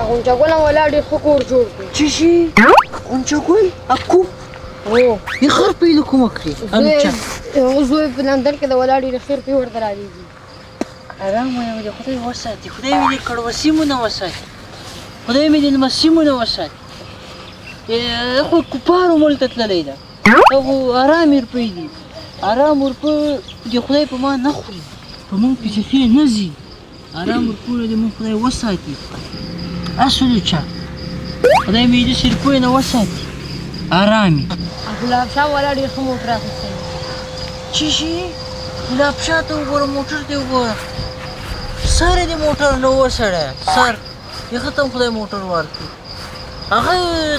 غونچکونه ولاړ ډېر ښه کور جوړ کړي. څه شي؟ غونچکول؟ اکوب؟ هو یې خر پیدا کومه کړې؟ زوی په لندن کې د ولاړ ډېر خیر پې ورته رالیږي. ارام وایه د خدای وساتي، خدای مې دې کړوسیمونه وساتي، خدای مې دې لمسیمونه وساتي. خو کفارو ملک ته تللی ده، هغو ارامې روپۍ دي، ارام روپۍ دې خدای په ما نه خوري، په موږ پیسې نه ځي. ارام روپۍ دې موږ خدای وساتي. اسو د چا خدای مې دې روپۍ نه وساتي، ارامې. ګلاب شاه والا ډېر ښه موټر اخیستی دی. څه شي؟ ګلاب شاه ته وګوره، موټر ته وګوره، سر یې د موټر نه و سړی، سر هغه ته هم خدای موټر ورکړي. هغه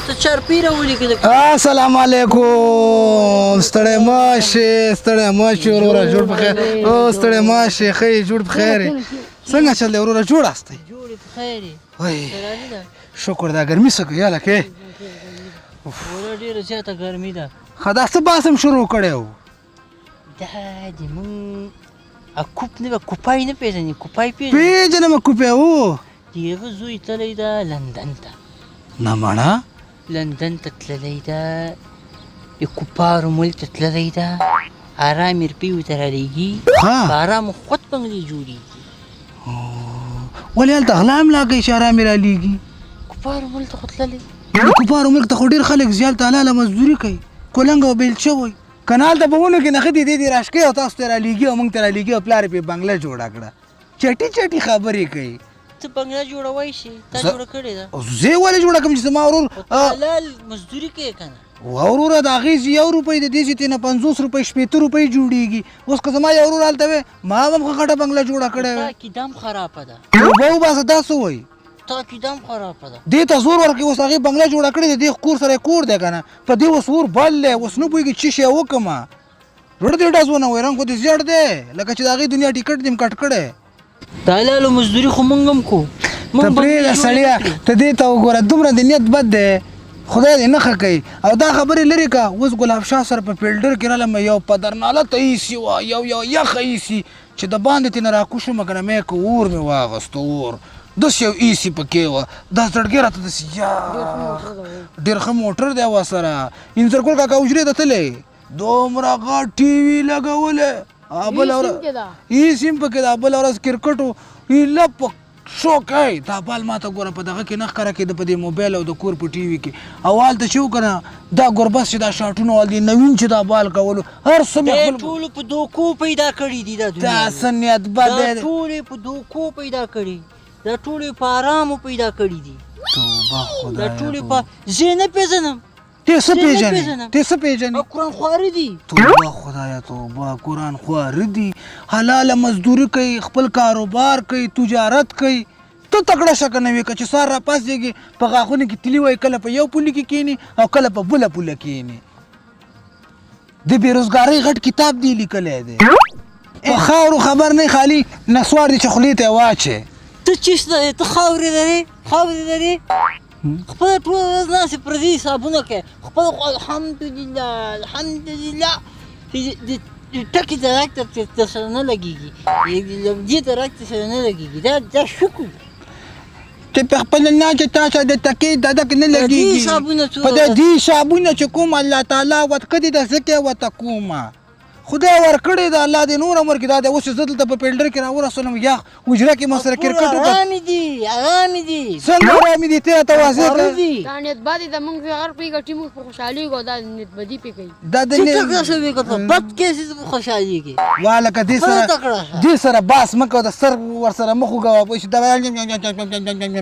ته چارپي راولي که السلام علیکم. ستړی مه شې، ستړی مه شې وروره، جوړ په خیر. او ستړی مه شې، ښه یې، جوړ په خیر یې. څنګه چل دی وروره، جوړ هستی؟ جوړ یې په خیر یې. وای شکر دا ګرمي څه کوي هلکې؟ وروره ډېره زیاته ګرمي ده. ښه دا څه بحث هم شروع کړی و؟ دا د مونږ اکوپ نه به کوپای نه پېژنې؟ کوپای پېژنې؟ پېژنم کوپی و. د هغه زوی تللی ده لندن ته. نه مړه لندن ته تللی ده، د کفارو ملک ته تللی ده، ارامې روپۍ ورته رالیږي، په ارامو خود بنګلې جوړېږي. ولې هلته غلا هم لا کوي چې ارامې رالیږي؟ کفارو ملک ته خو تللی. د کفارو ملک ته خو ډېر خلک زیات حلاله مزدوري کوي، کولنګ او بیلچه وایي. که نه هلته په ونو کې نښتې دې دې راشکوي او تاسو ته رالیږي او موږ ته رالیږي او پلار یې پې بنګله جوړه کړه. چټي چټي خبرې کوي. ته بنګله جوړوی شي؟ تا جوړه کړې ده؟ زه یې ولې جوړه کړم چې زما ورور حلال مزدوري کوې که نه؟ وروره د هغې چې 1 روپۍ د دې چې تېنه 50 روپۍ 80 روپۍ جوړېږي. اوس که زما یو ورور هلته وی ما هم ښه غټه بنګله جوړه کړې وی. تا کیدام خرابه ده، توبه وباسه دا څه وایي؟ تا کیدام خرابه ده. دې ته زور ورکړي، اوس هغې بنګله جوړه کړې ده، دې کور سره یې کور دی که نه، په دې اوس اور بل دی، اوس نه پوهېږي څه شی وکړمه. زړه دې ډز ونه وایي، رنګ خو دې زیړ دی لکه چې د هغې دنیا ټیکټ دې م کټ کړی. د حلالو مزدوري خو مونږ هم کوو. ته پرېږده سړیه، ته دې ته وګوره، دومره د نیت بد دی، خدای دې نښه کوي. او دا خبرې لرې که اوس ګلاب شاه سره په فیلډر کې رالم، یو پدرناله ته ایسي وه، یو یخه ایسي چې د باندې تېنه راکوشم که نه مې که اور مې واغسته، اور داسې یو ایسي پکې وه. دا زړګی راته داسې ډېر ښه موټر دی ورسره. انځرګل کاکا حجرې ته تللی، دومره غټ ټي وي لګولی، بله ورځ ایسي هم پکې ده، بله ورځ کرکټو ایله په شوق ای دا بال ما ته ګوره په دغه کې نه ښکاره کېده، په دې موبایل او د کور په ټي وي کې. او هلته چې و که نه دا ګربز چې دا شاټونه وال دي نوین چې دا بال کولو هر څه مې خپل ټولو په دوکو پیدا کړي دي دا دنیا. دا څه نیت بد دی. دا ټول یې په دوکو پیدا کړي، دا ټول یې په ارامو پیدا کړي دي. توبه خدایه، دا ټول یې په زه نه پېژنم. ته څه پېژنې؟ ته څه پېژنې؟ قرآن خواره دي. توبه خدایه توبه، قرآن خواره دي، حلاله مزدوري کوي، خپل کاروبار کوي، تجارت کوي. ته تکړه شه که نه وې، که چې سهار راپاڅېږي په غاښونو کې تلي وایي، کله په یو پولي کې کښېني او کله په بله پوله کښېني. د بېروزګارۍ غټ کتاب دی لیکلی دی. په خاورو خبر نه خالي نسوار دي چې خولې ته یې واچې. ته چیست ته خاورې لرې، خاورې لرې، خپله ټوله ورځ ناستې پردي حسابونه کوې، خپله خو الحمدلله الحمدلله ټکي درک در سره نه لګېږي، لمدې درک در سره نه لګېږي. دا شکر چې په خپله نه چې تا سره د تکې ددک نه لګېږي، په د دې حسابونه چې کوم الله تعالی ورکړي ده ځکه یې ورته کومه. خدای ورکړی ده، الله دې نور عمر کې دا دی. اوس چې زه دلته په فیلډر کې راورسولم یا حجره کې ما سره کرکټ وکړ. ارامې دي، ارامې دي، څنګه ارامې دي؟ ته راته واضح کړه. دا نیت بدي ده، موږ پرې غر پرې ګټي، موږ په خوشحالېږو، دا نیت بدي پرې کوي. دا د ته تکړه شوې که په بد کې چې په خوشحالېږي. وا لکه دې سره باس مه کوه، د سر ورسره مخ وګوه پوه شې. دا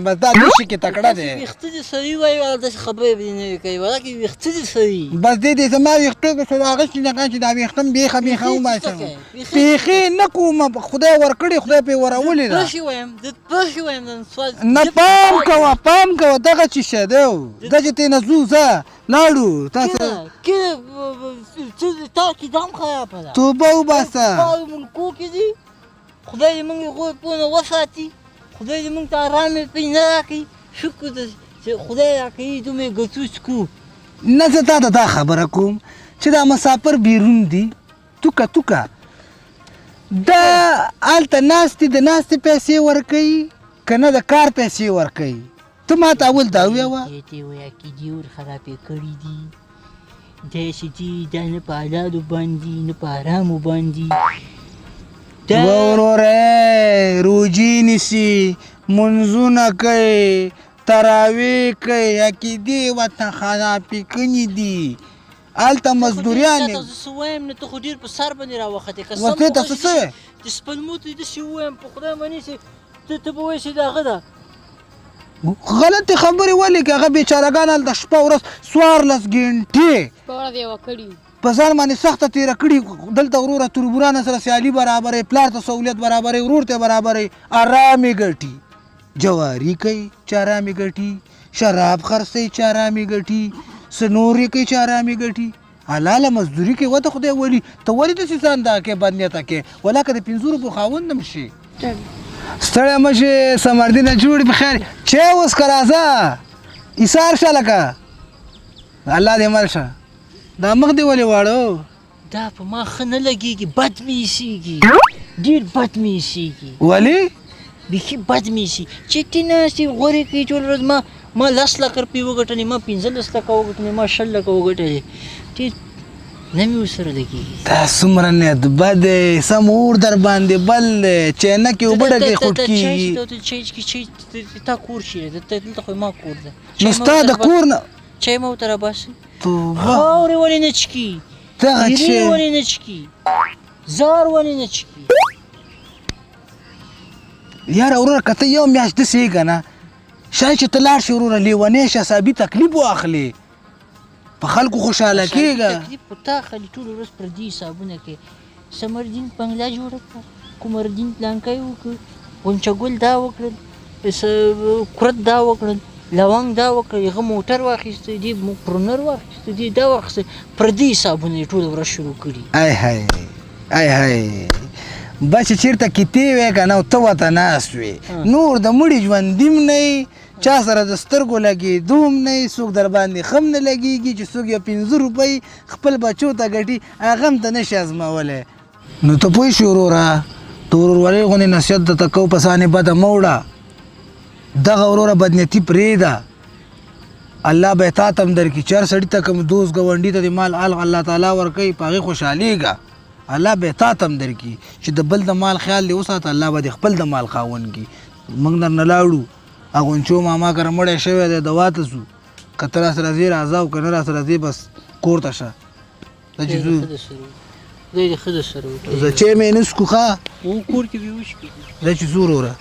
بس دا دې شي کې تکړه دی. ویښته دې سړي وایي او داسې خبرې به دې نه وي کوي، ولکه ویښته دې سړي. بس دې زما ویښتو کې څه اغوستي نه کړه چې دا ویښته م بیخه وباسم. بیخي نه کوم، خدای ورکړي، خدای پرې ورولې ده. پښې وایم، پښې وایم نه پام کوه، پام کوه، دغه چې شه دی دا چې تېنه ځو ځه لاړو تاسو تا کیدام خرابه ده. توبه وباسه. په ملکو کې دي، خدای دې موږ هغوی پونه وساتي، خدای دې موږ ته ارام روپۍ نه راکړي. شکر ده چې خدای راکوي دومره ګټو څکو. نه زه تا ته دا خبره کوم چې دا مسافر بیرون دي، توکه توکه دا هلته ناستې د ناستې پیسې ورکوي که نه د کار پیسې ورکوي؟ ته ما ته اول دا ووایه دې ته وایه عقیدې ور خرابې کړي دي داسې دي دا نه په حلالو باندې نه په حرامو باندې وروره روجي نیسي منځونه کوي تراویح کوي عقیدې ورته خرابې کړي دي هلته مزدوریان زه څه وایم نه ته خو ډېر په سر باندې راوختې که ورته ته څه څه د سپلمو ته داسې ووایم په خدای منې چې ته به وایې چې د هغه ده غلطې خبرې ولې که هغه بېچارهګان هلته شپه ورځ 14 ګنټې په ورځ یې وکړي په ځان باندې سخته تېره کړي دلته وروره تربورانو سره سیالي برابروي پلار ته سهولیت برابروي ورور ته برابروي ارامې ګټي جواري کوي چې ارامې ګټي شراب خرڅوي چې ارامې ګټي څه نورې کوي چې ارامې ګټي حلاله مزدوري کوي وته خدای ولي ته ولې داسې ځان دا کې بدنیته کې ولاکه د 500 روپو خاوند هم شي ستړی مه شې سمردینه جوړې په خیر چې اوس که راځه ایثار شه لکه الله دې مل شه دا مخ دې ولې واړو دا په ما ښه نه لګېږي بد مې ایسېږي ډېر بد مې ایسېږي ولې بیخي بد مې ایسي چې ته ناستې غورې کوي ټوله ورځ ما 10 لکه روپۍ وګټلې ما 15 لکه وګټلې ما 20 لکه وګټلې ته نه مې ورسره لګېږي دا څومره نیت بد دی سم اور در باندې بل دی چینکې اوبه ډکې خوټ کېږي تا کور چیرې ده دلته خو ما کور ده نو ستا د کور نه چای مه ورته راباسي توبه خاورې ولې نه چکي دغه ایرې چې ولې نه چکي زار ولې نه چکي یاره وروره که ته یو میاشت داسې یې که نه شاید چې ته لاړ شي وروره لیونی شه حسابي تکلیف واخلې په خلکو خوشحاله کېږه تکلیف په تا خلي ټوله ورځ پردي حسابونه کوي سمردین بنګله جوړه کړه کومردین پلانکی وکړ غونچه ګل دا وکړل کورت دا وکړل لونګ دا وکړل هغه موټر واخیسته دې پرونر واخیسته دې دا واخیسته پردي حسابونه یې ټوله ورځ شروع کړي ای هی ای هی بچې چېرته کتې وې که نه او ته ورته ناست وې نور د مړي ژوندي هم نه یې چا سره د سترګو لګېدو هم نه یې څوک در باندې ښه هم نه لګېږي چې څوک یو 5 روپۍ خپل بچو ته ګټي هغه هم ته نه شي ازمولی نو ته پوه شي وروره د ورورولۍ غوندې نصیحت درته کوو په سانې بده مه وړه دغه وروره بدنیتي پرېږده الله به یې تا ته هم درکړي چې هر سړي ته کوم دوست ګاونډي ته د مال الله تعالی ورکوي په هغې خوشحالېږه الله به یې تا ته هم درکړي چې د بل د مال خیال دې وساته الله به دې خپل د مال خاوند کړي موږ درنه لاړو اغونچو ماما کره مړی شوی دی دوا ته ځو که ته راسره ځې راځه او که نه راسره ځې بس کور ته شه زه چې ځو دی ښه در سره زه چې مې نه څکو ښه کور کې به وشکي زه چې ځو وروره